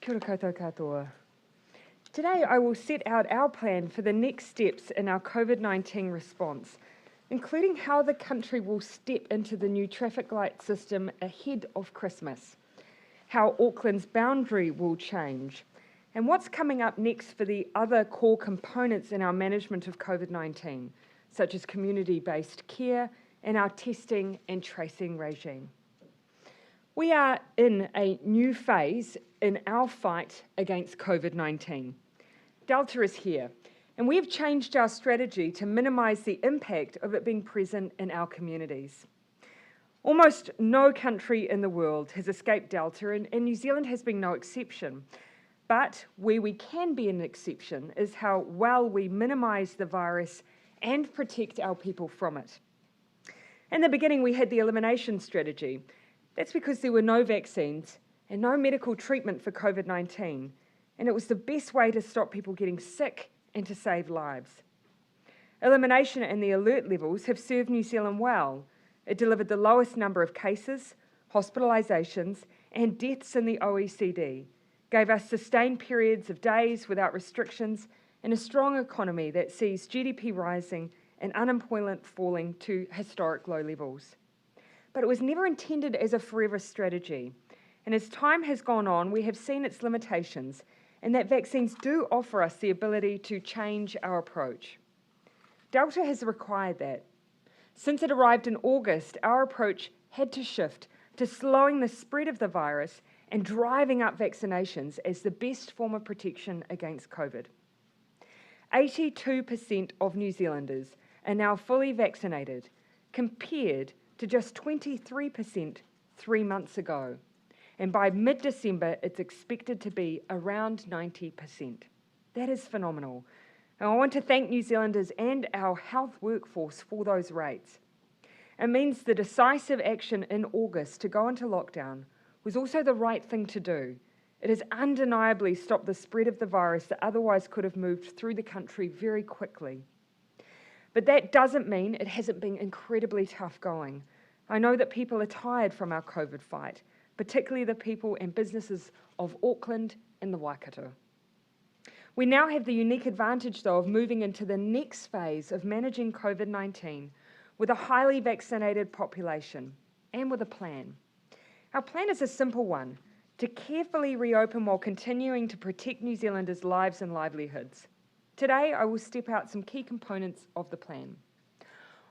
Kia ora koutou katoa. Today I will set out our plan for the next steps in our COVID-19 response, including how the country will step into the new traffic light system ahead of Christmas, how Auckland's boundary will change, and what's coming up next for the other core components in our management of COVID-19, such as community-based care and our testing and tracing regime. We are in a new phase in our fight against COVID-19. Delta is here, and we have changed our strategy to minimise the impact of it being present in our communities. Almost no country in the world has escaped Delta, and New Zealand has been no exception. But where we can be an exception is how well we minimise the virus and protect our people from it. In the beginning, we had the elimination strategy. That's because there were no vaccines and no medical treatment for COVID-19, and it was the best way to stop people getting sick and to save lives. Elimination and the alert levels have served New Zealand well. It delivered the lowest number of cases, hospitalisations, and deaths in the OECD, gave us sustained periods of days without restrictions, and a strong economy that sees GDP rising and unemployment falling to historic low levels. But it was never intended as a forever strategy. And as time has gone on, we have seen its limitations, and that vaccines do offer us the ability to change our approach. Delta has required that. Since it arrived in August, our approach had to shift to slowing the spread of the virus and driving up vaccinations as the best form of protection against COVID. 82% of New Zealanders are now fully vaccinated, compared to just 23% 3 months ago. And by mid-December, it's expected to be around 90%. That is phenomenal. And I want to thank New Zealanders and our health workforce for those rates. It means the decisive action in August to go into lockdown was also the right thing to do. It has undeniably stopped the spread of the virus that otherwise could have moved through the country very quickly. But that doesn't mean it hasn't been incredibly tough going. I know that people are tired from our COVID fight, particularly the people and businesses of Auckland and the Waikato. We now have the unique advantage, though, of moving into the next phase of managing COVID-19 with a highly vaccinated population and with a plan. Our plan is a simple one: to carefully reopen while continuing to protect New Zealanders' lives and livelihoods. Today, I will step out some key components of the plan.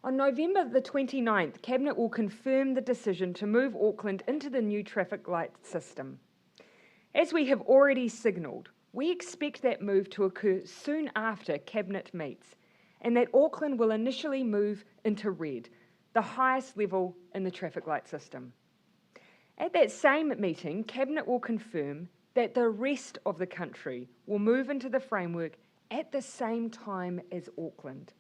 On November the 29th, Cabinet will confirm the decision to move Auckland into the new traffic light system. As we have already signalled, we expect that move to occur soon after Cabinet meets, and that Auckland will initially move into red, the highest level in the traffic light system. At that same meeting, Cabinet will confirm that the rest of the country will move into the framework at the same time as Auckland.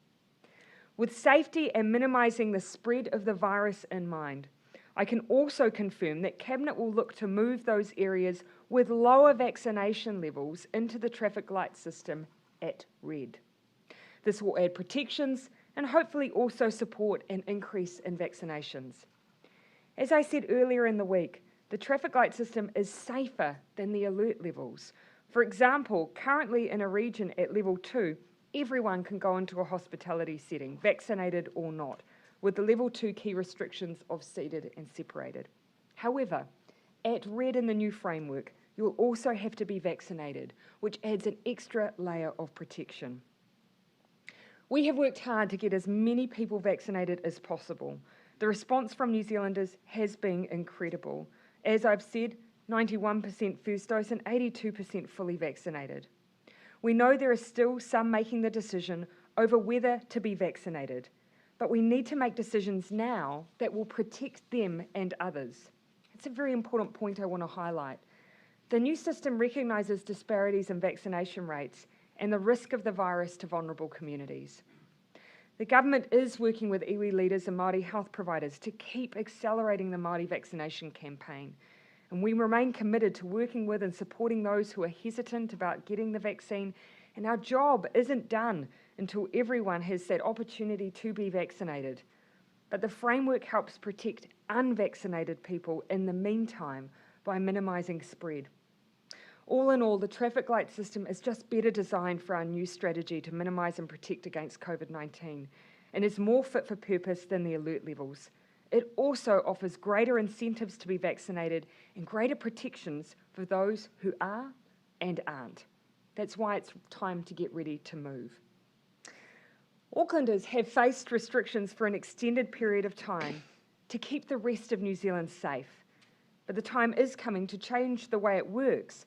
With safety and minimising the spread of the virus in mind, I can also confirm that Cabinet will look to move those areas with lower vaccination levels into the traffic light system at red. This will add protections and hopefully also support an increase in vaccinations. As I said earlier in the week, the traffic light system is safer than the alert levels. For example, currently in a region at level 2, everyone can go into a hospitality setting, vaccinated or not, with the level 2 key restrictions of seated and separated. However, at red in the new framework, you will also have to be vaccinated, which adds an extra layer of protection. We have worked hard to get as many people vaccinated as possible. The response from New Zealanders has been incredible. As I've said, 91% first dose and 82% fully vaccinated. We know there are still some making the decision over whether to be vaccinated, but we need to make decisions now that will protect them and others. It's a very important point I want to highlight. The new system recognises disparities in vaccination rates and the risk of the virus to vulnerable communities. The government is working with iwi leaders and Māori health providers to keep accelerating the Māori vaccination campaign. And we remain committed to working with and supporting those who are hesitant about getting the vaccine. And our job isn't done until everyone has that opportunity to be vaccinated. But the framework helps protect unvaccinated people in the meantime by minimising spread. All in all, the traffic light system is just better designed for our new strategy to minimise and protect against COVID-19 and is more fit for purpose than the alert levels. It also offers greater incentives to be vaccinated and greater protections for those who are and aren't. That's why it's time to get ready to move. Aucklanders have faced restrictions for an extended period of time to keep the rest of New Zealand safe. But the time is coming to change the way it works.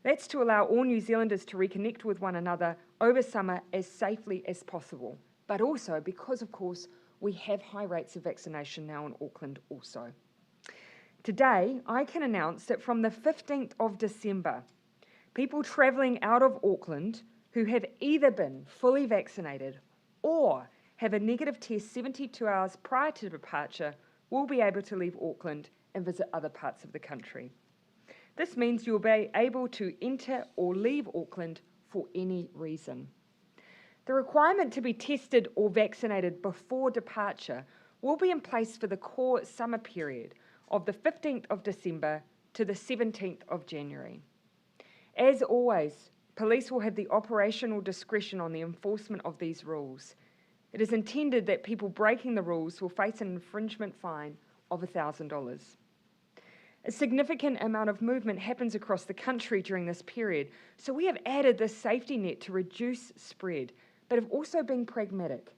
That's to allow all New Zealanders to reconnect with one another over summer as safely as possible. But also because, of course, we have high rates of vaccination now in Auckland also. Today, I can announce that from the 15th of December, people travelling out of Auckland who have either been fully vaccinated or have a negative test 72 hours prior to departure will be able to leave Auckland and visit other parts of the country. This means you'll be able to enter or leave Auckland for any reason. The requirement to be tested or vaccinated before departure will be in place for the core summer period of the 15th of December to the 17th of January. As always, police will have the operational discretion on the enforcement of these rules. It is intended that people breaking the rules will face an infringement fine of $1,000. A significant amount of movement happens across the country during this period, so we have added this safety net to reduce spread, but have also been pragmatic.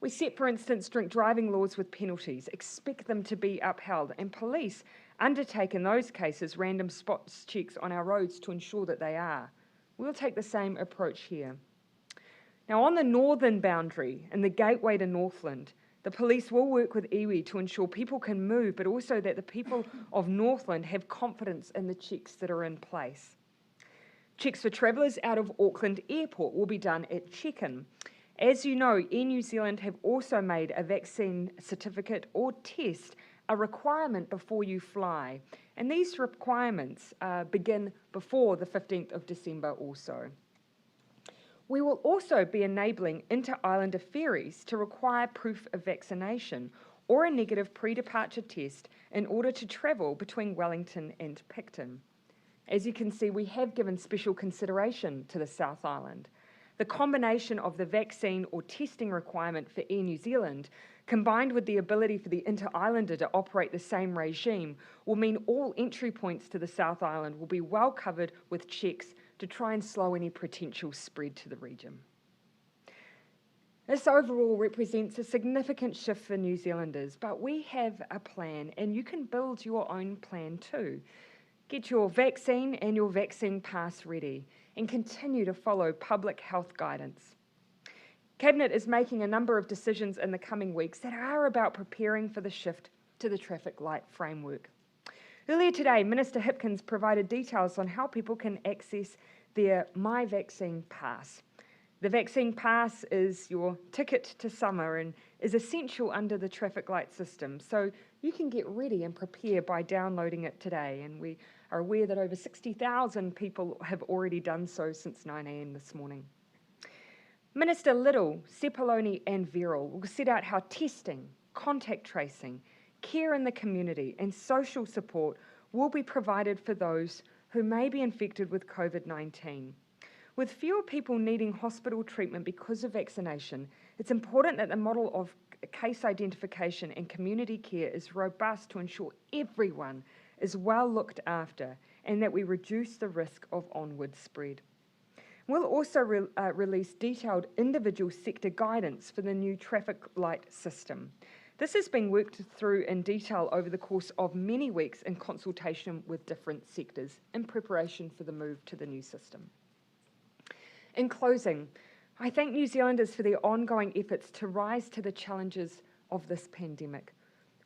We set, for instance, drink driving laws with penalties, expect them to be upheld, and police undertake in those cases random spot checks on our roads to ensure that they are. We'll take the same approach here. Now, on the northern boundary and the gateway to Northland, the police will work with iwi to ensure people can move, but also that the people of Northland have confidence in the checks that are in place. Checks for travellers out of Auckland Airport will be done at check-in. As you know, Air New Zealand have also made a vaccine certificate or test a requirement before you fly, and these requirements begin before the 15th of December also. We will also be enabling inter-islander ferries to require proof of vaccination or a negative pre-departure test in order to travel between Wellington and Picton. As you can see, we have given special consideration to the South Island. The combination of the vaccine or testing requirement for Air New Zealand, combined with the ability for the inter-islander to operate the same regime, will mean all entry points to the South Island will be well covered with checks to try and slow any potential spread to the region. This overall represents a significant shift for New Zealanders, but we have a plan, and you can build your own plan too. Get your vaccine and your vaccine pass ready and continue to follow public health guidance. Cabinet is making a number of decisions in the coming weeks that are about preparing for the shift to the traffic light framework. Earlier today, Minister Hipkins provided details on how people can access their My Vaccine Pass. The Vaccine Pass is your ticket to summer and is essential under the traffic light system, so you can get ready and prepare by downloading it today, and we are aware that over 60,000 people have already done so since 9 a.m. this morning. Minister Little, Sepuloni and Verrill will set out how testing, contact tracing, care in the community and social support will be provided for those who may be infected with COVID-19. With fewer people needing hospital treatment because of vaccination, it's important that the model of case identification and community care is robust to ensure everyone is well looked after and that we reduce the risk of onward spread. We'll also release detailed individual sector guidance for the new traffic light system. This has been worked through in detail over the course of many weeks in consultation with different sectors in preparation for the move to the new system. In closing, I thank New Zealanders for their ongoing efforts to rise to the challenges of this pandemic.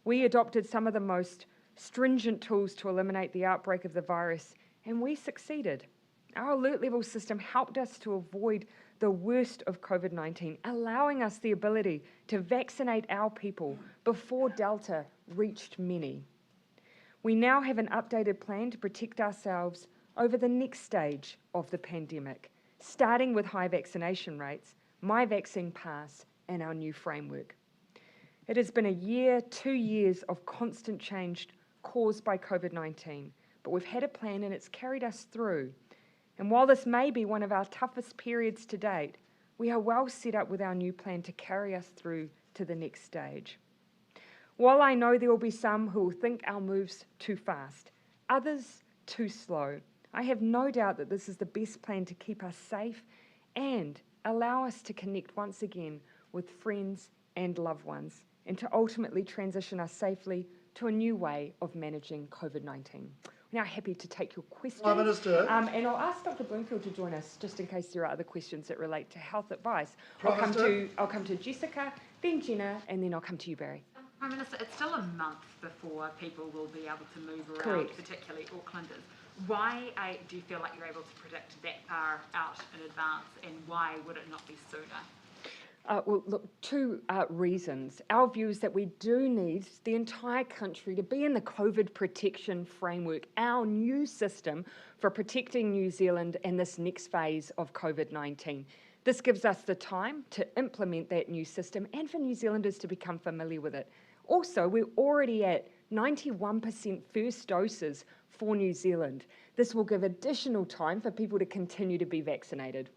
We adopted some of the most stringent tools to eliminate the outbreak of the virus, and we succeeded. Our alert level system helped us to avoid the worst of COVID-19, allowing us the ability to vaccinate our people before Delta reached many. We now have an updated plan to protect ourselves over the next stage of the pandemic, starting with high vaccination rates, My Vaccine Pass, and our new framework. It has been 2 years of constant change caused by COVID-19, but we've had a plan and it's carried us through. And while this may be one of our toughest periods to date, we are well set up with our new plan to carry us through to the next stage. While I know there will be some who will think our moves too fast, others too slow, I have no doubt that this is the best plan to keep us safe and allow us to connect once again with friends and loved ones, and to ultimately transition us safely to a new way of managing COVID-19. We're now happy to take your questions. Prime Minister. And I'll ask Dr. Bloomfield to join us just in case there are other questions that relate to health advice. Prime Minister. I'll come to Jessica, then Jenna, and then I'll come to you, Barry. Prime Minister, it's still a month before people will be able to move around, Correct. particularly Aucklanders. Why do you feel like you're able to predict that far out in advance, and why would it not be sooner? Well, look, two reasons. Our view is that we do need the entire country to be in the COVID protection framework, our new system for protecting New Zealand in this next phase of COVID-19. This gives us the time to implement that new system and for New Zealanders to become familiar with it. Also, we're already at 91% first doses for New Zealand. This will give additional time for people to continue to be vaccinated.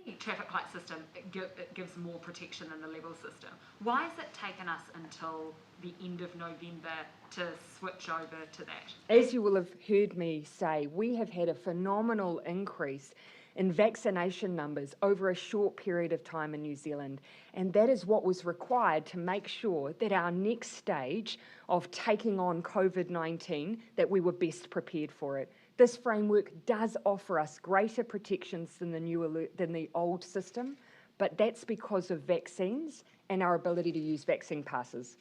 The traffic light system, it gives more protection than the level system. Why has it taken us until the end of November to switch over to that? As you will have heard me say, we have had a phenomenal increase in vaccination numbers over a short period of time in New Zealand, and that is what was required to make sure that our next stage of taking on COVID-19, that we were best prepared for it. This framework does offer us greater protections than the old system, but that's because of vaccines and our ability to use vaccine passes.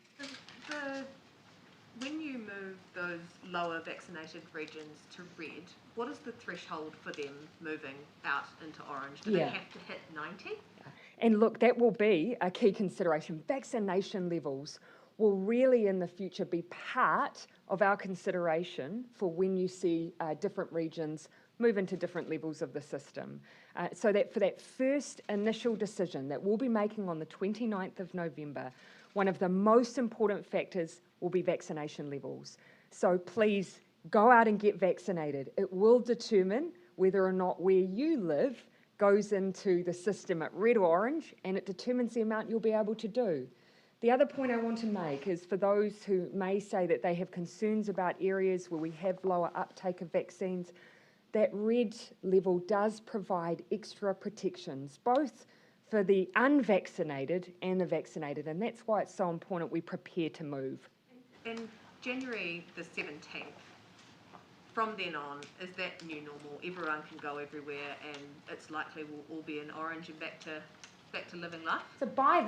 When you move those lower vaccinated regions to red, what is the threshold for them moving out into orange? Do they have to hit 90? And look, that will be a key consideration. Vaccination levels will really in the future be part of our consideration for when you see different regions move into different levels of the system. So that for that first initial decision that we'll be making on the 29th of November, one of the most important factors will be vaccination levels. So please go out and get vaccinated. It will determine whether or not where you live goes into the system at red or orange, and it determines the amount you'll be able to do. The other point I want to make is for those who may say that they have concerns about areas where we have lower uptake of vaccines, that red level does provide extra protections, both for the unvaccinated and the vaccinated, and that's why it's so important we prepare to move. And January the 17th, from then on, is that new normal? Everyone can go everywhere and it's likely we'll all be in orange and back to living life? So by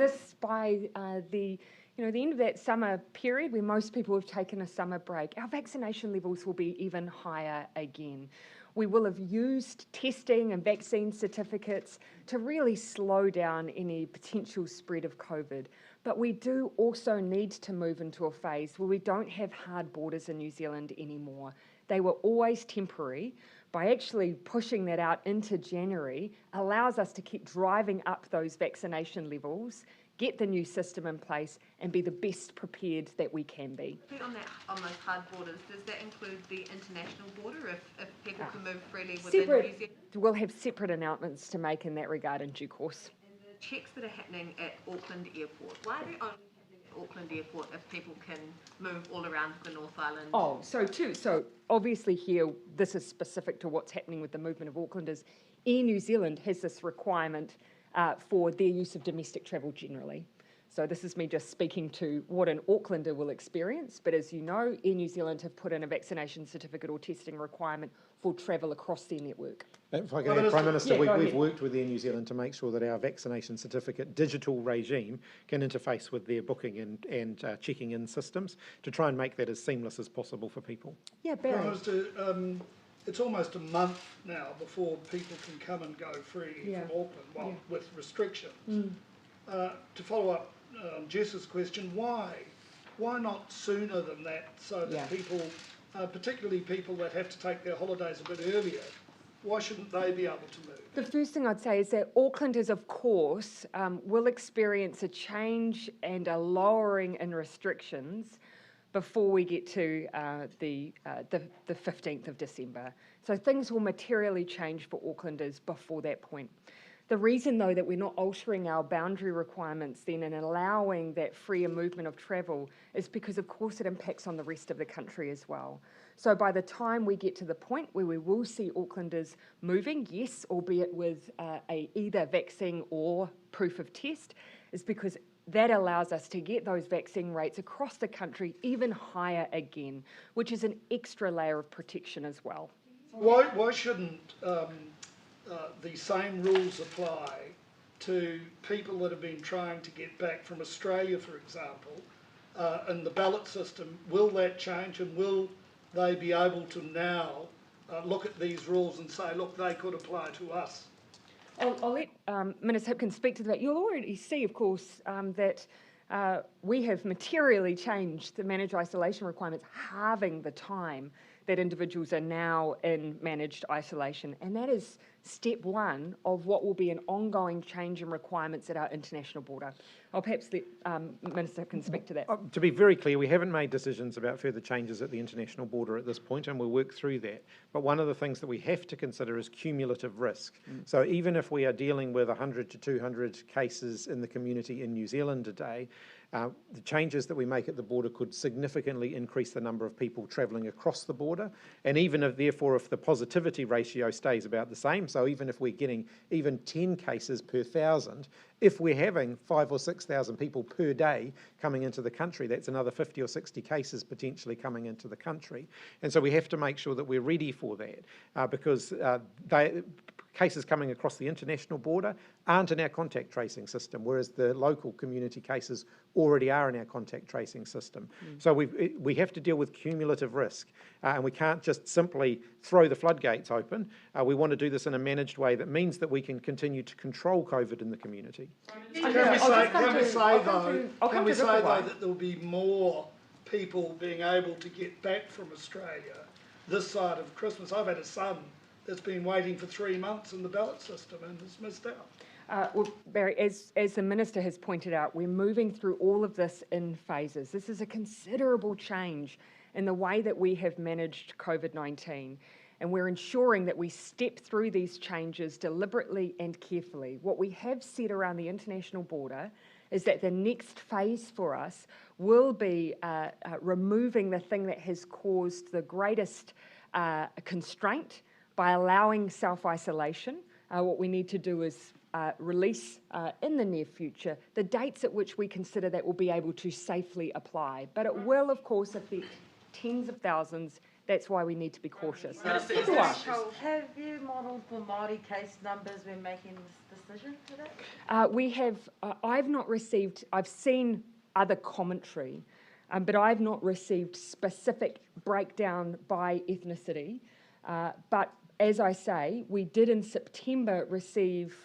the end of that summer period where most people have taken a summer break, our vaccination levels will be even higher again. We will have used testing and vaccine certificates to really slow down any potential spread of COVID. But we do also need to move into a phase where we don't have hard borders in New Zealand anymore. They were always temporary. By actually pushing that out into January allows us to keep driving up those vaccination levels, get the new system in place, and be the best prepared that we can be. On those hard borders, does that include the international border if people can move freely within New Zealand? We'll have separate announcements to make in that regard in due course. And the checks that are happening at Auckland Airport, why are they only happening at Auckland Airport if people can move all around the North Island? So obviously here, this is specific to what's happening with the movement of Aucklanders. Air New Zealand has this requirement for their use of domestic travel generally. So this is me just speaking to what an Aucklander will experience, but as you know, Air New Zealand have put in a vaccination certificate or testing requirement for travel across their network. If I can add, Prime Minister, we've worked with Air New Zealand to make sure that our vaccination certificate digital regime can interface with their booking and checking in systems to try and make that as seamless as possible for people. Yeah, Barry. Prime Minister, it's almost a month now before people can come and go freely from Auckland, with restrictions. To follow up on Jess's question, why not sooner than that, so that people, particularly people that have to take their holidays a bit earlier, why shouldn't they be able to move? The first thing I'd say is that Aucklanders, of course, will experience a change and a lowering in restrictions, before we get to the 15th of December. So things will materially change for Aucklanders before that point. The reason, though, that we're not altering our boundary requirements then and allowing that freer movement of travel is because, of course, it impacts on the rest of the country as well. So by the time we get to the point where we will see Aucklanders moving, yes, albeit with either vaccine or proof of test, is because that allows us to get those vaccine rates across the country even higher again, which is an extra layer of protection as well. Why shouldn't the same rules apply to people that have been trying to get back from Australia, for example, in the ballot system? Will that change, and will they be able to now look at these rules and say, look, they could apply to us? I'll let Minister Hipkins speak to that. You'll already see, of course, that we have materially changed the managed isolation requirements, halving the time that individuals are now in managed isolation. And that is step one of what will be an ongoing change in requirements at our international border. I'll perhaps let Minister Hipkins speak to that. To be very clear, we haven't made decisions about further changes at the international border at this point, and we'll work through that. But one of the things that we have to consider is cumulative risk. So even if we are dealing with 100 to 200 cases in the community in New Zealand today, the changes that we make at the border could significantly increase the number of people travelling across the border, and even if, therefore, if the positivity ratio stays about the same, so even if we're getting even 10 cases per 1,000, if we're having 5,000 or 6,000 people per day coming into the country, that's another 50 or 60 cases potentially coming into the country. And so we have to make sure that we're ready for that, because cases coming across the international border aren't in our contact tracing system, whereas the local community cases already are in our contact tracing system. So we have to deal with cumulative risk, and we can't just simply throw the floodgates open. We want to do this in a managed way that means that we can continue to control COVID in the community. Can we say though that there will be more people being able to get back from Australia this side of Christmas? I've had a son that's been waiting for 3 months in the ballot system and has missed out. Well, Barry, as the Minister has pointed out, we're moving through all of this in phases. This is a considerable change in the way that we have managed COVID-19, and we're ensuring that we step through these changes deliberately and carefully. What we have said around the international border is that the next phase for us will be removing the thing that has caused the greatest constraint by allowing self-isolation. What we need to do is release in the near future the dates at which we consider that we'll be able to safely apply. But it will, of course, affect tens of thousands. That's why we need to be cautious. Have you modelled for Māori case numbers when making this decision today? We have, I've seen other commentary, but I've not received specific breakdown by ethnicity. But as I say, we did in September receive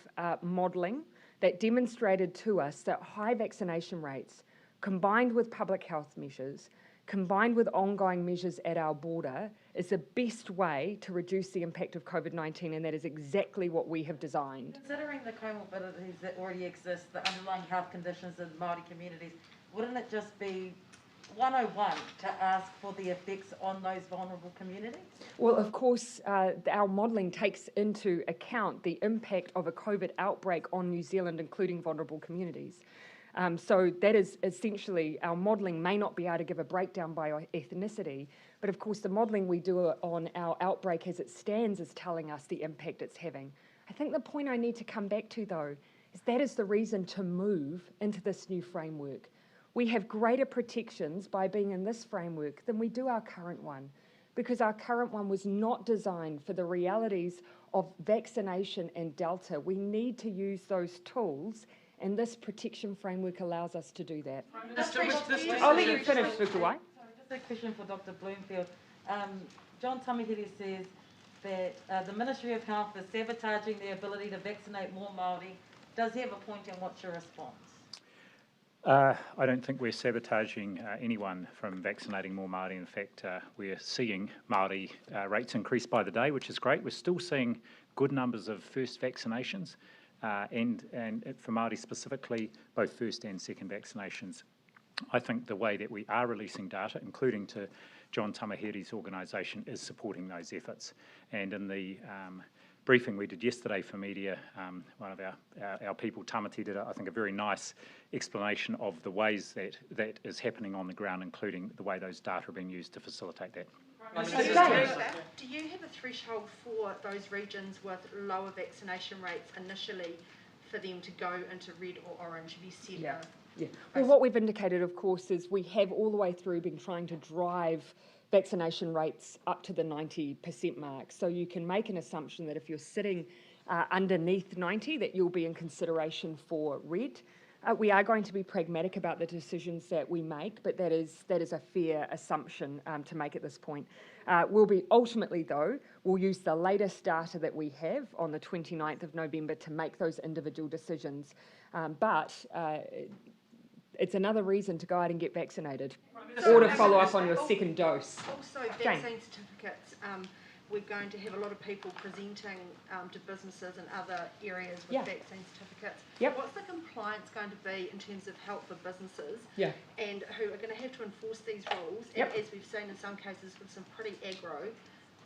modelling that demonstrated to us that high vaccination rates, combined with public health measures, combined with ongoing measures at our border, is the best way to reduce the impact of COVID-19, and that is exactly what we have designed. Considering the comorbidities that already exist, the underlying health conditions in Māori communities, wouldn't it just be 101 to ask for the effects on those vulnerable communities? Well, of course, our modelling takes into account the impact of a COVID outbreak on New Zealand, including vulnerable communities. So that is essentially, our modelling may not be able to give a breakdown by ethnicity, but of course the modelling we do on our outbreak as it stands is telling us the impact it's having. I think the point I need to come back to, though, is that is the reason to move into this new framework. We have greater protections by being in this framework than we do our current one, because our current one was not designed for the realities of vaccination and Delta. We need to use those tools, and this protection framework allows us to do that. I'll let you finish, Dr. White. Sorry, just a question for Dr. Bloomfield. John Tamihiri says that the Ministry of Health is sabotaging the ability to vaccinate more Māori. Does he have a point, and what's your response? I don't think we're sabotaging anyone from vaccinating more Māori. In fact, we're seeing Māori rates increase by the day, which is great. We're still seeing good numbers of first vaccinations, and for Māori specifically, both first and second vaccinations. I think the way that we are releasing data, including to John Tamahere's organisation, is supporting those efforts. And in the briefing we did yesterday for media, one of our people, Tamati, did, I think, a very nice explanation of the ways that is happening on the ground, including the way those data are being used to facilitate that. Do you have a threshold for those regions with lower vaccination rates initially for them to go into red or orange? Have you said that? Yeah. Well, what we've indicated, of course, is we have all the way through been trying to drive vaccination rates up to the 90% mark. So you can make an assumption that if you're sitting underneath 90, that you'll be in consideration for red. We are going to be pragmatic about the decisions that we make, but that is a fair assumption to make at this point. Ultimately, though, we'll use the latest data that we have on the 29th of November to make those individual decisions. But it's another reason to go out and get vaccinated or to follow up on your second dose. Also, vaccine certificates. We're going to have a lot of people presenting to businesses and other areas with vaccine certificates. Yep. What's the compliance going to be in terms of help for businesses and who are going to have to enforce these rules, and as we've seen in some cases with some pretty aggro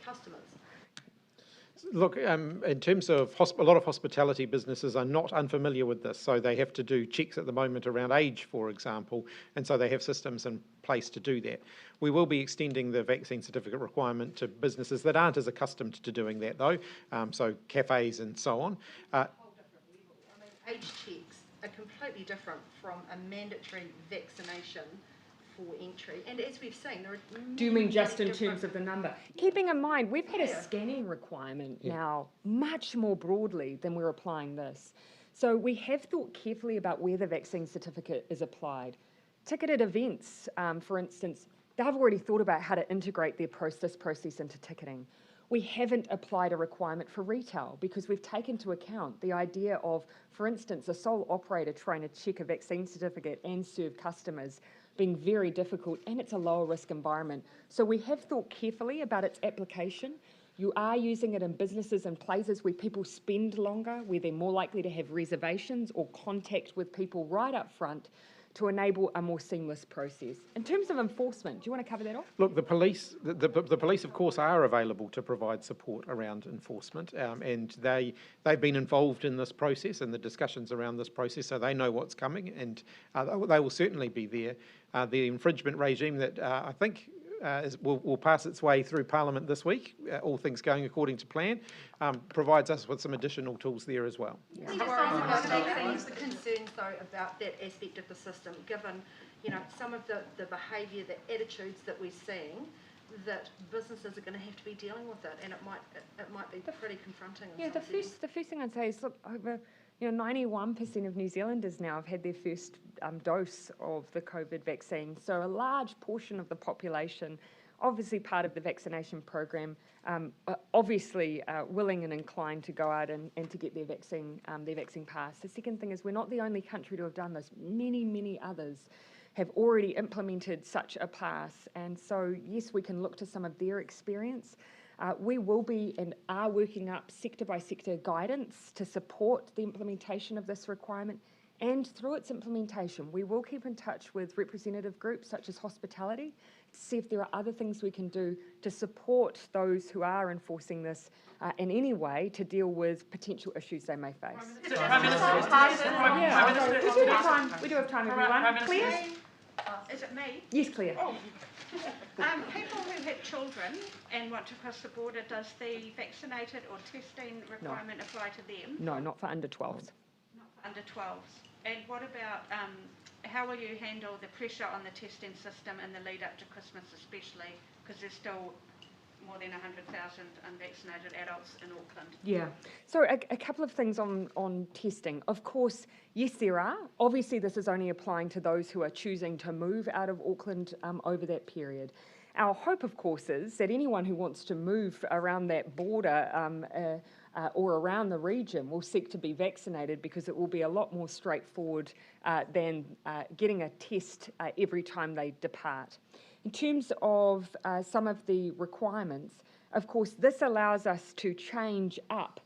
customers? Look, in terms of a lot of hospitality businesses are not unfamiliar with this, so they have to do checks at the moment around age, for example, and so they have systems in place to do that. We will be extending the vaccine certificate requirement to businesses that aren't as accustomed to doing that, though, so cafes and so on. Age checks are completely different from a mandatory vaccination for entry, and as we've seen, there are do you mean just in terms of the number? Keeping in mind, we've had a scanning requirement now much more broadly than we're applying this. So we have thought carefully about where the vaccine certificate is applied. Ticketed events, for instance, they've already thought about how to integrate this process into ticketing. We haven't applied a requirement for retail because we've taken into account the idea of, for instance, a sole operator trying to check a vaccine certificate and serve customers being very difficult, and it's a lower risk environment. So we have thought carefully about its application. You are using it in businesses and places where people spend longer, where they're more likely to have reservations or contact with people right up front to enable a more seamless process. In terms of enforcement, do you want to cover that off? Look, the police, of course, are available to provide support around enforcement, and they've been involved in this process and the discussions around this process, so they know what's coming, and they will certainly be there. The infringement regime that I think will pass its way through Parliament this week, all things going according to plan, provides us with some additional tools there as well. What's the concerns, though, about that aspect of the system, given some of the behaviour, the attitudes that we're seeing, that businesses are going to have to be dealing with it, and it might be pretty confronting. The first thing I'd say is, look, over 91% of New Zealanders now have had their first dose of the COVID vaccine. So a large portion of the population, obviously part of the vaccination program, obviously willing and inclined to go out and to get their vaccine pass. The second thing is we're not the only country to have done this. Many, many others have already implemented such a pass. And so, yes, we can look to some of their experience. We will be and are working up sector by sector guidance to support the implementation of this requirement, and through its implementation we will keep in touch with representative groups such as hospitality to see if there are other things we can do to support those who are enforcing this in any way to deal with potential issues they may face. We do have time, everyone. Claire? Is it me? Yes, Claire. Oh. People who have children and want to cross the border, does the vaccinated or testing requirement apply to them? No, not for under 12s. Not for under 12s. And what about, how will you handle the pressure on the testing system in the lead up to Christmas especially, because there's still more than 100,000 unvaccinated adults in Auckland? Yeah. So a couple of things on testing. Of course, yes, there are. Obviously, this is only applying to those who are choosing to move out of Auckland over that period. Our hope, of course, is that anyone who wants to move around that border or around the region will seek to be vaccinated, because it will be a lot more straightforward than getting a test every time they depart. In terms of some of the requirements, of course, this allows us to change up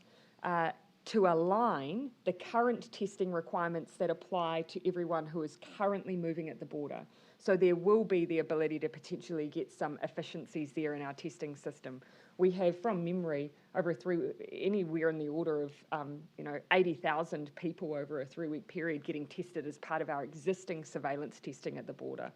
to align the current testing requirements that apply to everyone who is currently moving at the border. So there will be the ability to potentially get some efficiencies there in our testing system. We have, from memory, anywhere in the order of 80,000 people over a 3-week period getting tested as part of our existing surveillance testing at the border.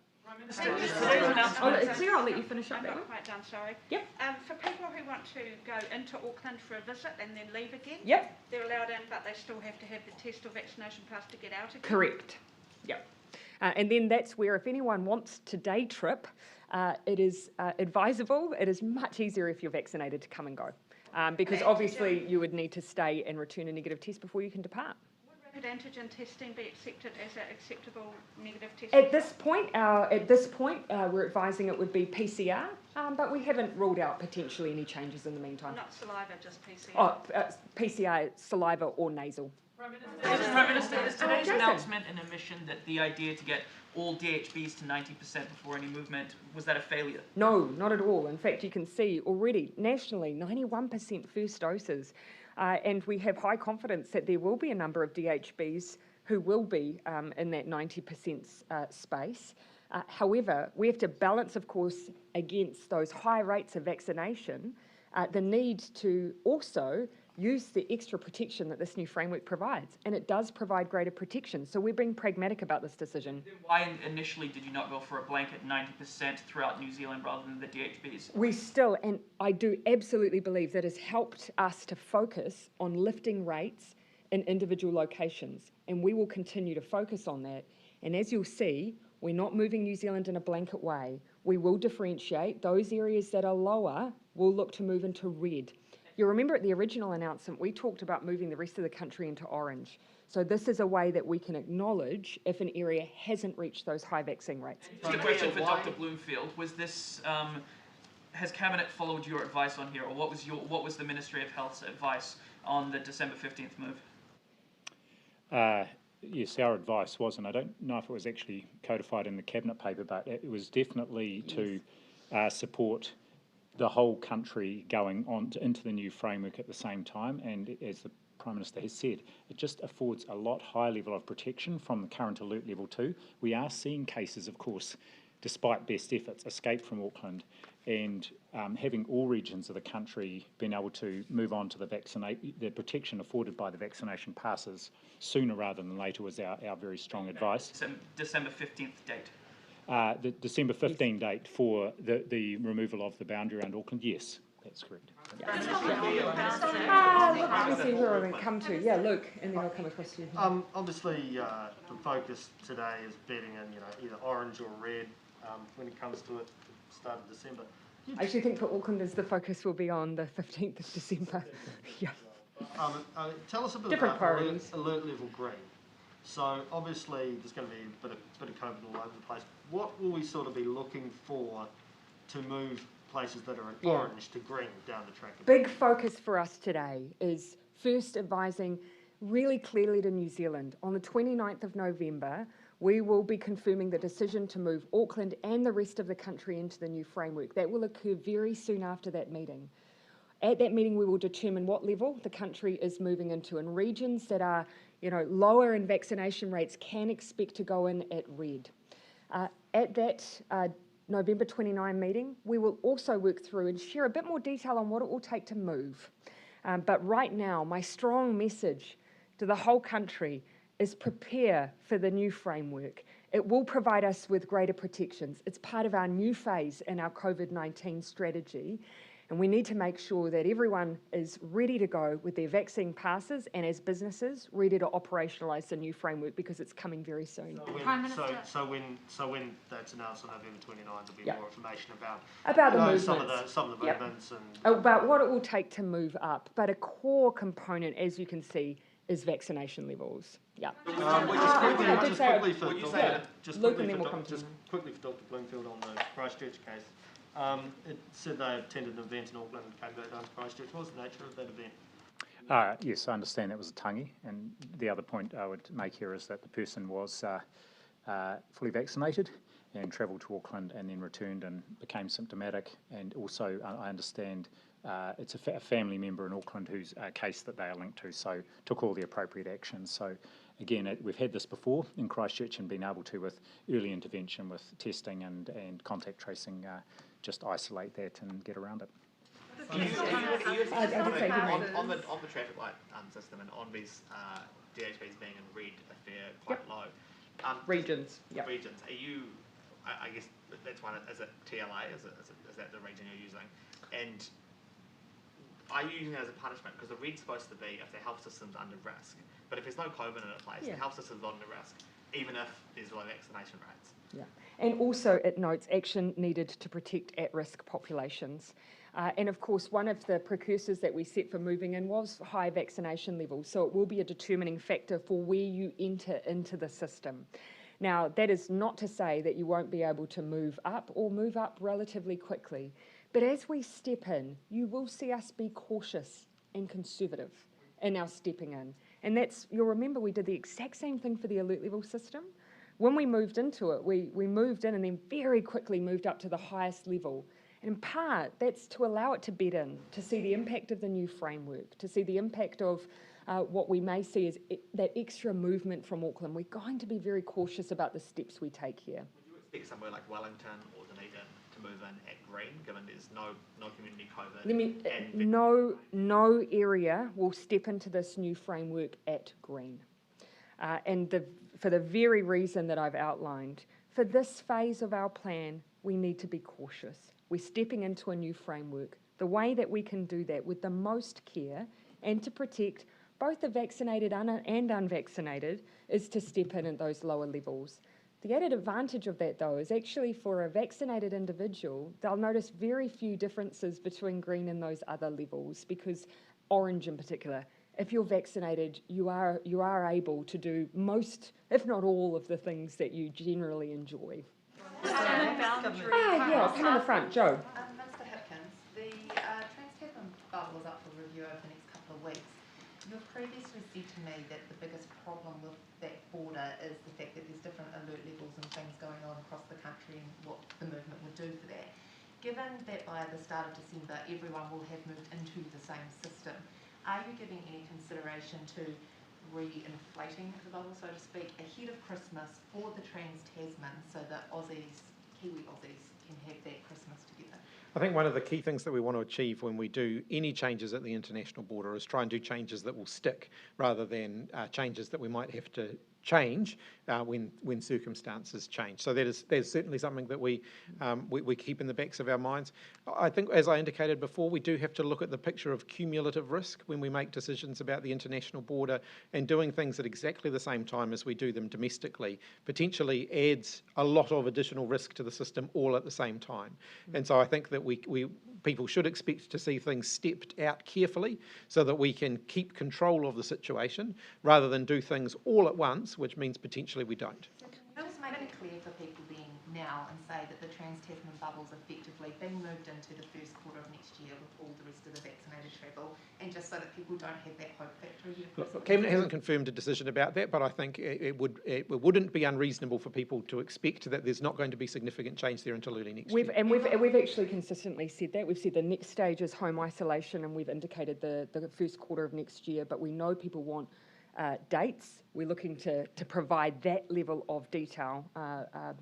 Claire, I'll let you finish up I'm that one. not quite done, sorry. Yep. For people who want to go into Auckland for a visit and then leave again, Yep. they're allowed in, but they still have to have the test or vaccination pass to get out again? Correct. Yep. And then that's where, if anyone wants to day trip, it is advisable. It is much easier if you're vaccinated to come and go, because obviously you would need to stay and return a negative test before you can depart. Would rapid antigen testing be accepted as an acceptable negative test? At this point, we're advising it would be PCR, but we haven't ruled out potentially any changes in the meantime. Not saliva, just PCR. PCR, saliva or nasal. Prime Minister, is today's announcement an admission that the idea to get all DHBs to 90% before any movement, was that a failure? No, not at all. In fact, you can see already nationally 91% first doses, and we have high confidence that there will be a number of DHBs who will be in that 90% space. However, we have to balance, of course, against those high rates of vaccination, the need to also use the extra protection that this new framework provides, and it does provide greater protection. So we're being pragmatic about this decision. Then why initially did you not go for a blanket 90% throughout New Zealand rather than the DHBs? We still, and I do absolutely believe that has helped us to focus on lifting rates in individual locations, and we will continue to focus on that. And as you'll see, we're not moving New Zealand in a blanket way. We will differentiate. Those areas that are lower will look to move into red. You remember at the original announcement, we talked about moving the rest of the country into orange. So this is a way that we can acknowledge if an area hasn't reached those high vaccine rates. Just a question for Dr. Bloomfield. Was this, has Cabinet followed your advice on here, or what was the Ministry of Health's advice on the December 15th move? Yes, our advice was, and I don't know if it was actually codified in the Cabinet paper, but it was definitely to support the whole country going on into the new framework at the same time. And as the Prime Minister has said, it just affords a lot higher level of protection from the current alert level 2. We are seeing cases, of course, despite best efforts, escape from Auckland, and having all regions of the country being able to move on to the protection afforded by the vaccination passes sooner rather than later was our very strong advice. December 15th date. The December 15 date for the removal of the boundary around Auckland, yes, that's correct. Let me see where I'm going to come to. Yeah, Luke, and then I'll come across to you. Obviously, the focus today is betting in, either orange or red when it comes to it, start of December. I actually think for Aucklanders, the focus will be on the 15th of December. Yeah. Tell us a bit Different about priorities. alert level green. So obviously there's going to be a bit of COVID all over the place. What will we sort of be looking for to move places that are in orange to green down the track? Big focus for us today is first advising really clearly to New Zealand. On the 29th of November, we will be confirming the decision to move Auckland and the rest of the country into the new framework. That will occur very soon after that meeting. At that meeting, we will determine what level the country is moving into, and regions that are lower in vaccination rates can expect to go in at red. At that November 29 meeting, we will also work through and share a bit more detail on what it will take to move. But right now, my strong message to the whole country is prepare for the new framework. It will provide us with greater protections. It's part of our new phase in our COVID-19 strategy. And we need to make sure that everyone is ready to go with their vaccine passes, and as businesses, ready to operationalise the new framework because it's coming very soon. So when that's announced on November 29, there'll be more information about the movements. some of the movements and about what it will take to move up. But a core component, as you can see, is vaccination levels. Yeah. Just quickly for Dr. Bloomfield on the Christchurch case. It said they attended an event in Auckland and came back down to Christchurch. What was the nature of that event? Yes, I understand that was a tangi, and the other point I would make here is that the person was fully vaccinated and travelled to Auckland and then returned and became symptomatic. And also, I understand it's a family member in Auckland whose case that they are linked to, so took all the appropriate actions. So again, we've had this before in Christchurch and been able to, with early intervention, with testing and contact tracing, just isolate that and get around it. On the traffic light system and on these DHBs being in red if they're quite low. Regions. Regions. Are you? I guess that's one. Is it TLA? Is that the region you're using? And are you using it as a punishment? Because the red's supposed to be if the health system's under risk. But if there's no COVID in a place, the health system's not under risk, even if there's low vaccination rates. Yeah. And also it notes action needed to protect at-risk populations. And of course, one of the precursors that we set for moving in was high vaccination levels. So it will be a determining factor for where you enter into the system. Now, that is not to say that you won't be able to move up or move up relatively quickly. But as we step in, you will see us be cautious and conservative in our stepping in. And you'll remember we did the exact same thing for the alert level system. When we moved into it, we moved in and then very quickly moved up to the highest level. And in part, that's to allow it to bed in, to see the impact of the new framework, to see the impact of what we may see as that extra movement from Auckland. We're going to be very cautious about the steps we take here. Would you expect somewhere like Wellington or Dunedin to move in at green, given there's no community COVID? No area will step into this new framework at green. For the very reason that I've outlined, for this phase of our plan, we need to be cautious. We're stepping into a new framework. The way that we can do that with the most care and to protect both the vaccinated and unvaccinated is to step in at those lower levels. The added advantage of that, though, is actually for a vaccinated individual, they'll notice very few differences between green and those other levels, because orange in particular, if you're vaccinated, you are able to do most, if not all, of the things that you generally enjoy. Come in the front, Joe. Minister Hipkins, the trans-Tasman bubble is up for review over the next couple of weeks. You've previously said to me that the biggest problem with that border is the fact that there's different alert levels and things going on across the country and what the movement would do for that. Given that by the start of December everyone will have moved into the same system, are you giving any consideration to reinflating the bubble, so to speak, ahead of Christmas for the trans-Tasman so that Kiwi Aussies can have that Christmas together? I think one of the key things that we want to achieve when we do any changes at the international border is try and do changes that will stick rather than changes that we might have to change when circumstances change. So there's certainly something that we keep in the backs of our minds. I think, as I indicated before, we do have to look at the picture of cumulative risk when we make decisions about the international border, and doing things at exactly the same time as we do them domestically potentially adds a lot of additional risk to the system all at the same time. And so I think that people should expect to see things stepped out carefully so that we can keep control of the situation rather than do things all at once, which means potentially we don't. Can you just make it clear for people then now and say that the trans-Tasman bubble's effectively being moved into the first quarter of next year with all the rest of the vaccinated travel, and just so that people don't have that hope factor? Look, Cabinet hasn't confirmed a decision about that, but I think it wouldn't be unreasonable for people to expect that there's not going to be significant change there until early next year. And we've actually consistently said that. We've said the next stage is home isolation, and we've indicated the first quarter of next year, but we know people want dates. We're looking to provide that level of detail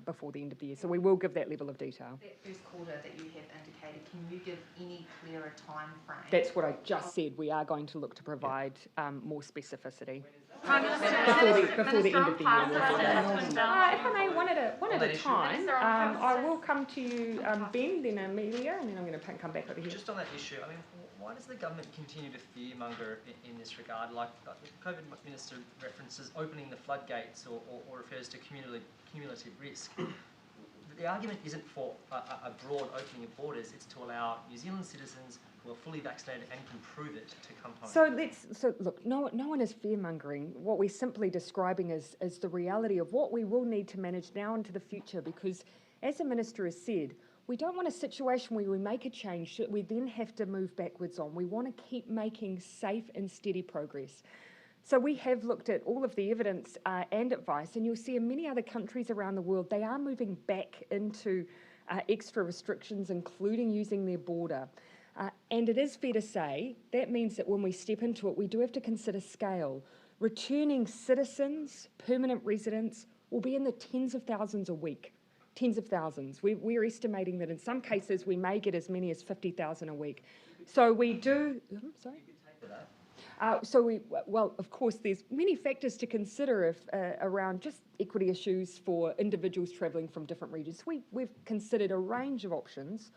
before the end of the year. So we will give that level of detail. That first quarter that you have indicated, can you give any clearer time frame? That's what I just said. We are going to look to provide more specificity. Prime Minister, before the end of the year. If I may, one at a time. I will come to you, Ben, then Amelia, and then I'm going to come back over here. Just on that issue, I mean, why does the government continue to fearmonger in this regard? Like the COVID Minister references opening the floodgates or refers to cumulative risk. The argument isn't for a broad opening of borders, it's to allow New Zealand citizens who are fully vaccinated and can prove it to come home. So look, no one is fear-mongering. What we're simply describing is the reality of what we will need to manage now into the future, because as the Minister has said, we don't want a situation where we make a change that we then have to move backwards on. We want to keep making safe and steady progress. So we have looked at all of the evidence and advice, and you'll see in many other countries around the world, they are moving back into extra restrictions, including using their border. And it is fair to say that means that when we step into it, we do have to consider scale. Returning citizens, permanent residents, will be in the tens of thousands a week. Tens of thousands. We're estimating that in some cases we may get as many as 50,000 a week. So we do. Sorry. Well, of course, there's many factors to consider around just equity issues for individuals travelling from different regions. We've considered a range of options.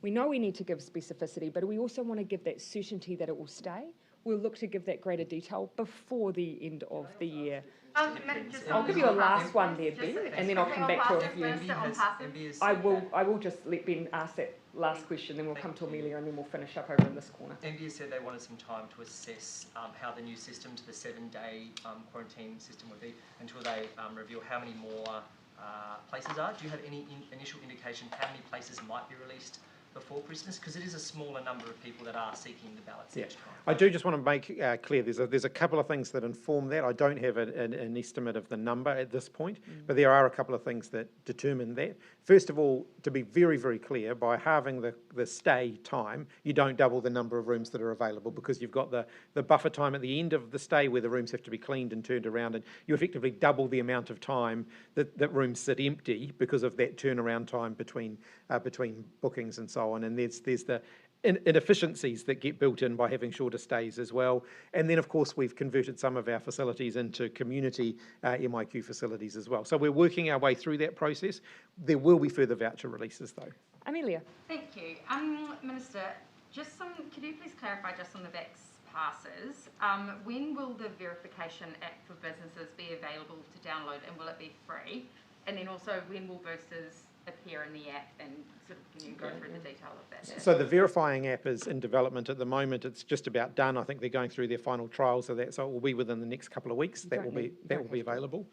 We know we need to give specificity, but we also want to give that certainty that it will stay. We'll look to give that greater detail before the end of the year. I'll give you a last one there, Ben, and then I'll come back to a few. I will just let Ben ask that last question, then we'll come to Amelia, and then we'll finish up over in this corner. MBS said they wanted some time to assess how the new system to the 7-day quarantine system would be until they reveal how many more places are. Do you have any initial indication how many places might be released before Christmas? Because it is a smaller number of people that are seeking the ballots each time. I do just want to make clear, there's a couple of things that inform that. I don't have an estimate of the number at this point, but there are a couple of things that determine that. First of all, to be very, very clear, by halving the stay time, you don't double the number of rooms that are available, because you've got the buffer time at the end of the stay where the rooms have to be cleaned and turned around, and you effectively double the amount of time that rooms sit empty because of that turnaround time between bookings and so on. And there's the inefficiencies that get built in by having shorter stays as well. And then, of course, we've converted some of our facilities into community MIQ facilities as well. So we're working our way through that process. There will be further voucher releases, though. Amelia. Thank you. Minister, could you please clarify just on the Vax passes, when will the verification app for businesses be available to download, and will it be free? And then also, when will boosters appear in the app, and sort of can you go through the detail of that? So the verifying app is in development at the moment. It's just about done. I think they're going through their final trials of that, so it will be within the next couple of weeks. That will be available.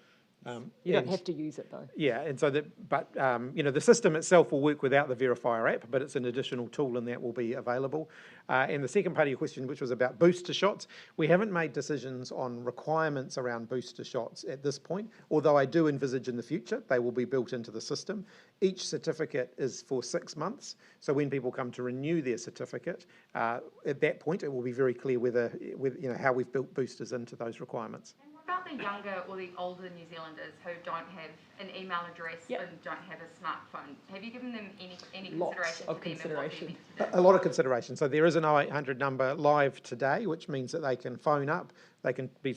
You don't have to use it though. Yeah, and so the system itself will work without the verifier app, but it's an additional tool, and that will be available. And the second part of your question, which was about booster shots, we haven't made decisions on requirements around booster shots at this point, although I do envisage in the future they will be built into the system. Each certificate is for 6 months, so when people come to renew their certificate, at that point it will be very clear how we've built boosters into those requirements. About the younger or the older New Zealanders who don't have an email address and don't have a smartphone, have you given them any Lots of consideration? A lot of consideration. So there is an 0800 number live today, which means that they can phone up, they can be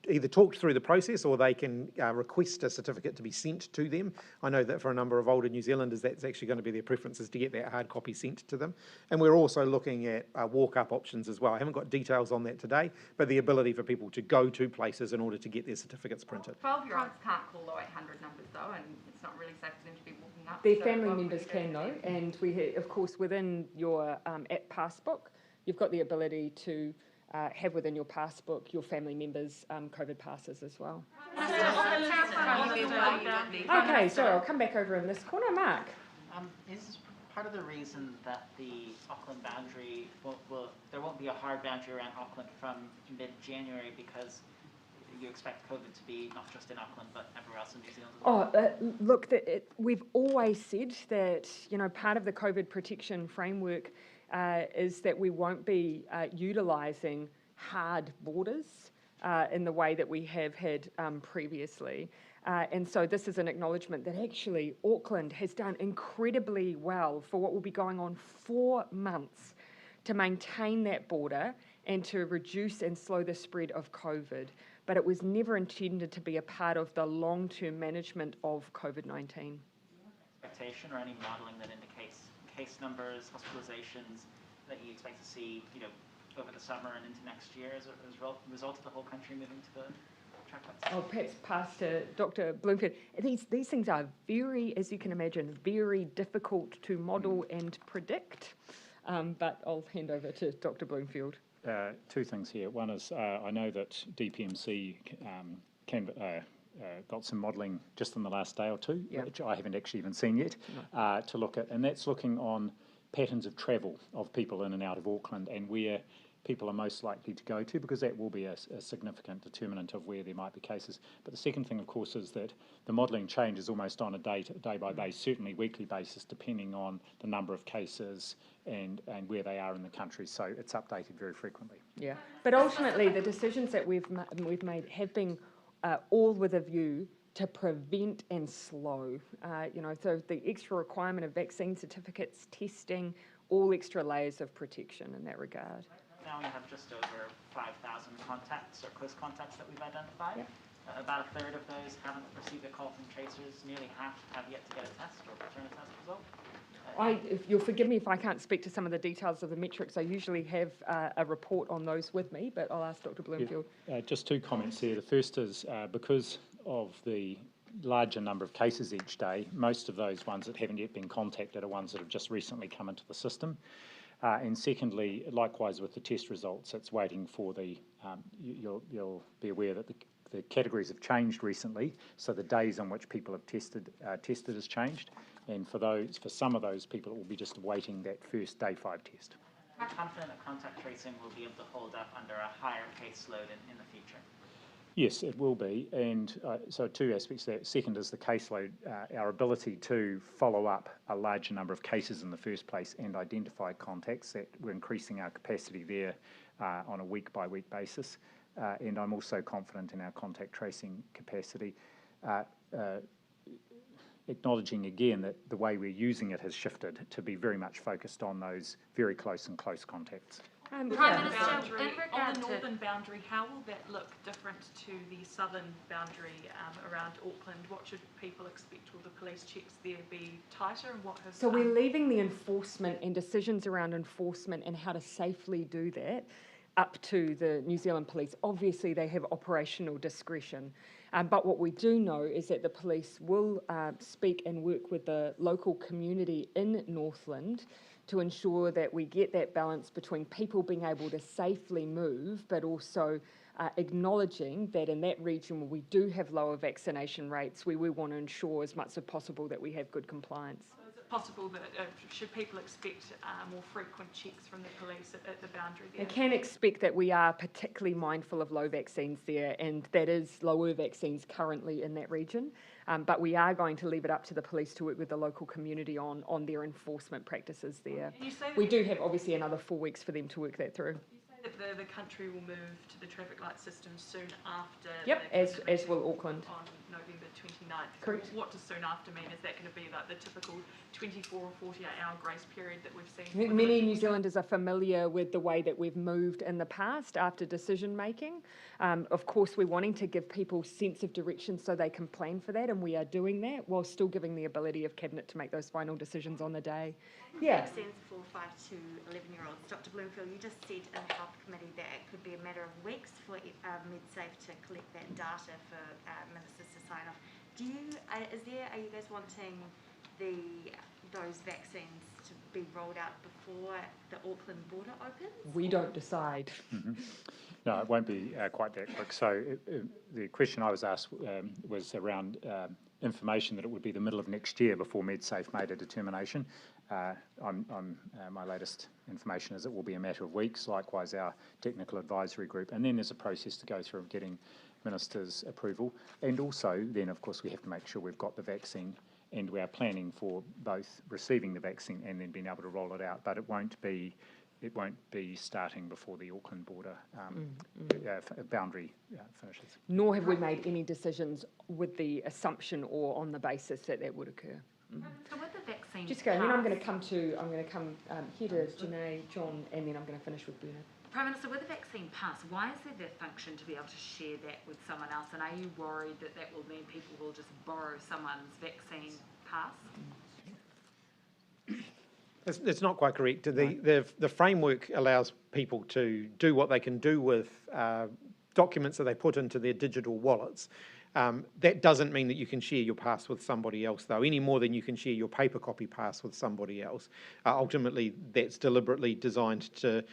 either talked through the process, or they can request a certificate to be sent to them. I know that for a number of older New Zealanders, that's actually going to be their preference, is to get that hard copy sent to them. And we're also looking at walk-up options as well. I haven't got details on that today, but the ability for people to go to places in order to get their certificates printed. 12-year-olds can't call the 0800 numbers though, and it's not really safe for them to be walking up. Their family members can though, and we have, of course, within your app passbook, you've got the ability to have within your passbook your family members' COVID passes as well. Okay, so I'll come back over in this corner. Mark. Is part of the reason that the Auckland boundary, there won't be a hard boundary around Auckland from mid-January, because you expect COVID to be not just in Auckland but everywhere else in New Zealand as well? Look, we've always said that part of the COVID protection framework is that we won't be utilising hard borders in the way that we have had previously. And so this is an acknowledgement that actually Auckland has done incredibly well for what will be going on 4 months to maintain that border and to reduce and slow the spread of COVID. But it was never intended to be a part of the long-term management of COVID-19. Expectation or any modelling that indicates case numbers, hospitalizations that you expect to see, over the summer and into next year as a result of the whole country moving to the checkpoints? I'll perhaps pass to Dr. Bloomfield. These things are very, as you can imagine, very difficult to model and predict. But I'll hand over to Dr. Bloomfield. 2 things here. One is I know that DPMC got some modelling just in the last day or 2, which I haven't actually even seen yet, to look at, and that's looking on patterns of travel of people in and out of Auckland, and where people are most likely to go to, because that will be a significant determinant of where there might be cases. But the second thing, of course, is that the modelling changes almost on a day-by-day, certainly weekly basis, depending on the number of cases and where they are in the country. So it's updated very frequently. Yeah, but ultimately the decisions that we've made have been all with a view to prevent and slow. So the extra requirement of vaccine certificates, testing, all extra layers of protection in that regard. Now we have just over 5,000 contacts or close contacts that we've identified. Yep. About a third of those haven't received a call from tracers. Nearly half have yet to get a test or return a test result. If you'll forgive me if I can't speak to some of the details of the metrics. I usually have a report on those with me, but I'll ask Dr. Bloomfield. Yeah, just two comments there. The first is because of the larger number of cases each day, most of those ones that haven't yet been contacted are ones that have just recently come into the system. And secondly, likewise with the test results, it's waiting for the, you'll be aware that the categories have changed recently, so the days on which people have tested has changed, and for some of those people it will be just awaiting that first day 5 test. I'm confident that contact tracing will be able to hold up under a higher caseload in the future. Yes, it will be, and so two aspects there. Second is the caseload, our ability to follow up a larger number of cases in the first place and identify contacts, that we're increasing our capacity there on a week-by-week basis, and I'm also confident in our contact tracing capacity, acknowledging again that the way we're using it has shifted to be very much focused on those very close contacts. On the northern boundary, how will that look different to the southern boundary around Auckland? What should people expect? Will the police checks there be tighter? And what has So we're leaving the enforcement and decisions around enforcement and how to safely do that up to the New Zealand Police. Obviously, they have operational discretion. But what we do know is that the police will speak and work with the local community in Northland to ensure that we get that balance between people being able to safely move, but also acknowledging that in that region where we do have lower vaccination rates, we want to ensure as much as possible that we have good compliance. So is it possible that, should people expect more frequent checks from the police at the boundary there? They can expect that we are particularly mindful of low vaccines there, and that is lower vaccines currently in that region. But we are going to leave it up to the police to work with the local community on their enforcement practices there. We do have obviously another 4 weeks for them to work that through. You say that the country will move to the traffic light system soon after. Yep, as will Auckland. On November 29th. Correct. What does soon after mean? Is that going to be like the typical 24 or 48 hour grace period that we've seen? I think many New Zealanders are familiar with the way that we've moved in the past after decision making. Of course, we're wanting to give people sense of direction so they can plan for that, and we are doing that while still giving the ability of Cabinet to make those final decisions on the day. Yeah. Vaccines for 5 to 11-year-olds. Dr. Bloomfield, you just said in the Health Committee that it could be a matter of weeks for MedSafe to collect that data for ministers to sign off. Are you guys wanting those vaccines to be rolled out before the Auckland border opens? We don't decide. Mm-hmm. No, it won't be quite that quick. So the question I was asked was around information that it would be the middle of next year before MedSafe made a determination. My latest information is it will be a matter of weeks, likewise our technical advisory group. And then there's a process to go through of getting Minister's approval. And also then, of course, we have to make sure we've got the vaccine, and we are planning for both receiving the vaccine and then being able to roll it out. But it won't be starting before the Auckland border boundary finishes. Nor have we made any decisions with the assumption or on the basis that that would occur. So with the vaccine Jessica, and then I'm going to come here to Janae, John, and then I'm going to finish with Bernard. Prime Minister, with the vaccine pass, why is there that function to be able to share that with someone else? And are you worried that that will mean people will just borrow someone's vaccine pass? It's not quite correct. The framework allows people to do what they can do with documents that they put into their digital wallets. That doesn't mean that you can share your pass with somebody else, though, any more than you can share your paper copy pass with somebody else. Ultimately, that's deliberately designed to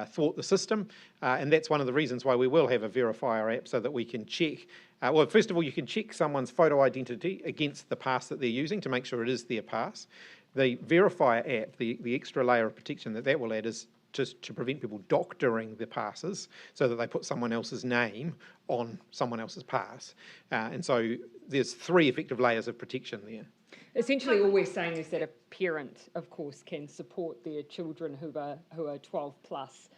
thwart the system, and that's one of the reasons why we will have a verifier app so that we can check. Well, first of all, you can check someone's photo identity against the pass that they're using to make sure it is their pass. The verifier app, the extra layer of protection that will add is to prevent people doctoring the passes so that they put someone else's name on someone else's pass. And so there's 3 effective layers of protection there. Essentially, all we're saying is that a parent, of course, can support their children who are 12 plus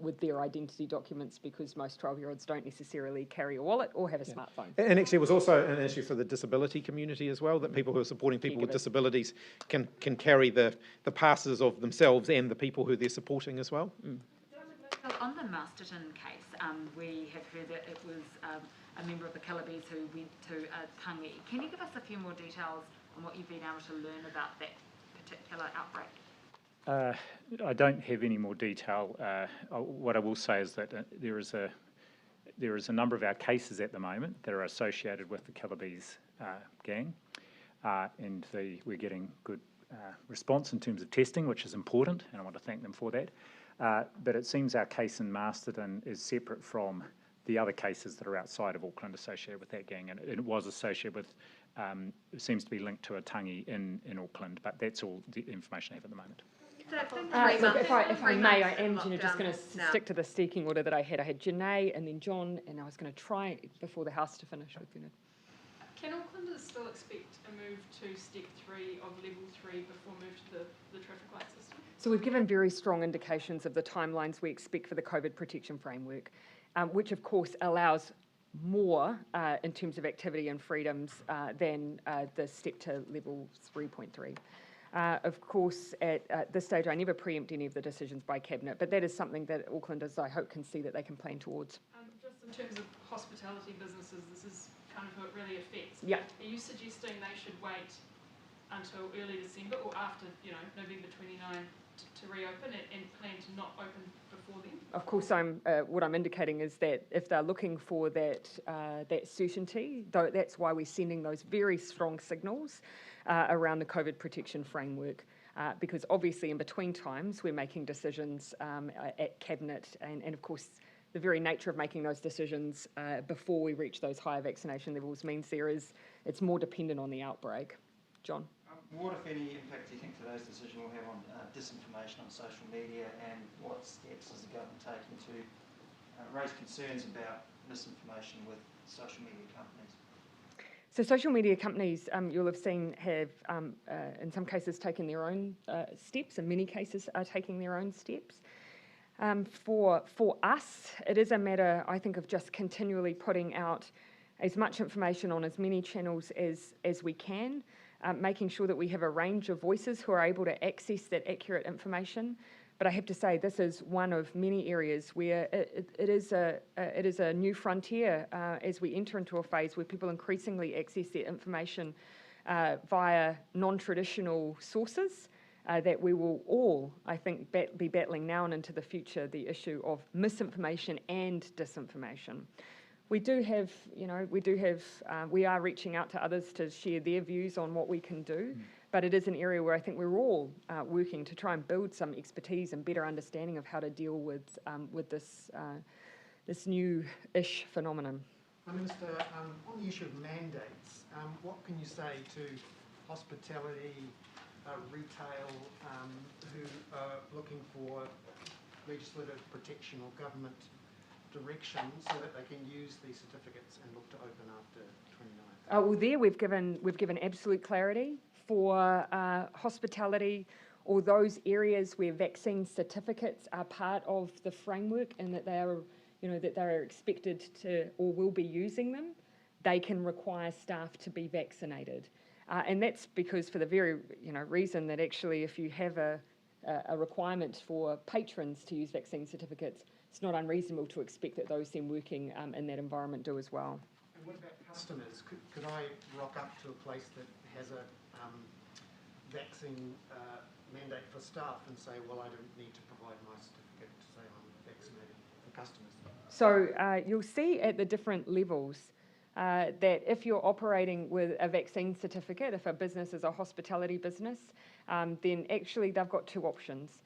with their identity documents, because most 12-year-olds don't necessarily carry a wallet or have a smartphone. And actually, it was also an issue for the disability community as well, that people who are supporting people with disabilities can carry the passes of themselves and the people who they're supporting as well. So on the Masterton case, we have heard that it was a member of the Killibees who went to a tangi. Can you give us a few more details on what you've been able to learn about that particular outbreak? I don't have any more detail. What I will say is that there is a number of our cases at the moment that are associated with the Killibees gang, and we're getting good response in terms of testing, which is important, and I want to thank them for that. But it seems our case in Masterton is separate from the other cases that are outside of Auckland associated with that gang, and it was associated with, it seems to be linked to a tangi in Auckland, but that's all the information I have at the moment. Look, if I may, I am just going to stick to the speaking order that I had. I had Janae and then John, and I was going to try before the House to finish with Bernard. Can Aucklanders still expect a move to step 3 of level 3 before move to the traffic light system? So we've given very strong indications of the timelines we expect for the COVID protection framework, which of course allows more in terms of activity and freedoms than the step to level 3.3. Of course, at this stage, I never preempt any of the decisions by Cabinet, but that is something that Aucklanders, I hope, can see that they can plan towards. Just in terms of hospitality businesses, this is kind of who it really affects. Yeah. Are you suggesting they should wait until early December or after, November 29 to reopen it and plan to not open before then? Of course, what I'm indicating is that if they're looking for that certainty, that's why we're sending those very strong signals around the COVID protection framework, because obviously in between times we're making decisions at Cabinet, and of course the very nature of making those decisions before we reach those higher vaccination levels means it's more dependent on the outbreak. John? What, if any, impact do you think today's decision will have on disinformation on social media, and what steps is the government taking to raise concerns about misinformation with social media companies? So social media companies, you'll have seen, have in some cases taken their own steps, in many cases are taking their own steps. For us, it is a matter, I think, of just continually putting out as much information on as many channels as we can, making sure that we have a range of voices who are able to access that accurate information. But I have to say, this is one of many areas where it is a new frontier as we enter into a phase where people increasingly access their information via non-traditional sources, that we will all, I think, be battling now and into the future the issue of misinformation and disinformation. We are reaching out to others to share their views on what we can do, but it is an area where I think we're all working to try and build some expertise and better understanding of how to deal with this new-ish phenomenon. Minister, on the issue of mandates, what can you say to hospitality, retail, who are looking for legislative protection or government direction so that they can use these certificates and look to open after 29th? Well, there we've given absolute clarity for hospitality or those areas where vaccine certificates are part of the framework, and that they are expected to or will be using them. They can require staff to be vaccinated, and that's because for the very reason that actually if you have a requirement for patrons to use vaccine certificates, it's not unreasonable to expect that those then working in that environment do as well. And what about customers? Could I rock up to a place that has a vaccine mandate for staff and say, well, I don't need to provide my certificate to say I'm vaccinated for customers? So you'll see at the different levels that if you're operating with a vaccine certificate, if a business is a hospitality business, then actually they've got two options.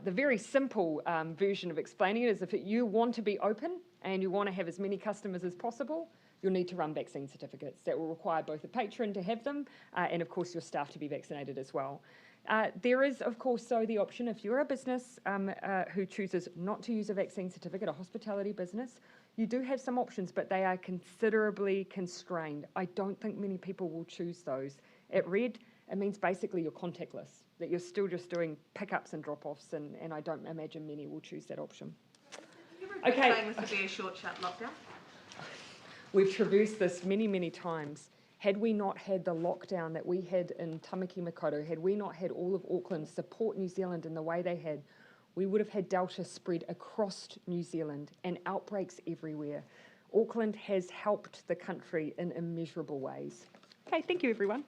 The very simple version of explaining it is if you want to be open and you want to have as many customers as possible, you'll need to run vaccine certificates. That will require both a patron to have them and, of course, your staff to be vaccinated as well. There is, of course, so the option, if you're a business who chooses not to use a vaccine certificate, a hospitality business, you do have some options, but they are considerably constrained. I don't think many people will choose those. At Red, it means basically you're contactless, that you're still just doing pickups and drop-offs, and I don't imagine many will choose that option. Okay. Saying this would be a short, sharp lockdown? We've traversed this many, many times. Had we not had the lockdown that we had in Tamaki Makaurau, had we not had all of Auckland support New Zealand in the way they had, we would have had Delta spread across New Zealand and outbreaks everywhere. Auckland has helped the country in immeasurable ways. Okay, thank you everyone.